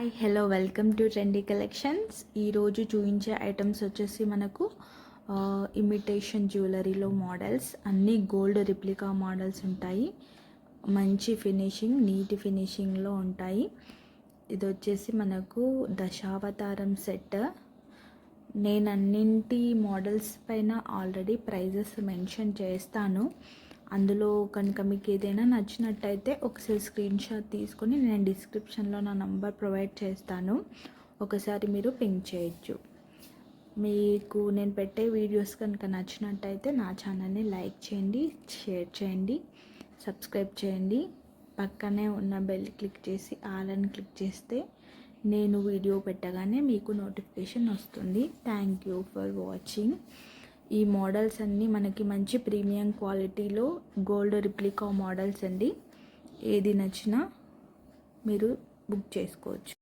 Hello welcome to trendy collections. ఈరోజు చూపించే items వచ్చేసి మనకు ఇమిటేషన్ జ్యువెలరీలో మోడల్స్ అన్నీ గోల్డ్ రిప్లికా మోడల్స్ ఉంటాయి. మంచి ఫినిషింగ్, నీట్ ఫినిషింగ్లో ఉంటాయి. ఇది వచ్చేసి మనకు దశావతారం సెట్. నేను అన్నింటి మోడల్స్ పైన ఆల్రెడీ ప్రైజెస్ మెన్షన్ చేస్తాను. అందులో కనుక మీకు ఏదైనా నచ్చినట్టయితే ఒకసారి స్క్రీన్ షాట్ తీసుకొని నేను డిస్క్రిప్షన్లో నా నంబర్ ప్రొవైడ్ చేస్తాను, ఒకసారి మీరు పింక్ చేయొచ్చు. మీకు నేను పెట్టే వీడియోస్ కనుక నచ్చినట్టయితే నా ఛానల్ని లైక్ చేయండి, షేర్ చేయండి, సబ్స్క్రైబ్ చేయండి. పక్కనే ఉన్న బెల్ క్లిక్ చేసి ఆల్ అని క్లిక్ చేస్తే నేను వీడియో పెట్టగానే మీకు నోటిఫికేషన్ వస్తుంది. Thank you for watching. ఈ మోడల్స్ అన్నీ మనకి మంచి ప్రీమియం క్వాలిటీలో గోల్డ్ రిప్లికా మోడల్స్ అండి. ఏది నచ్చినా మీరు బుక్ చేసుకోవచ్చు.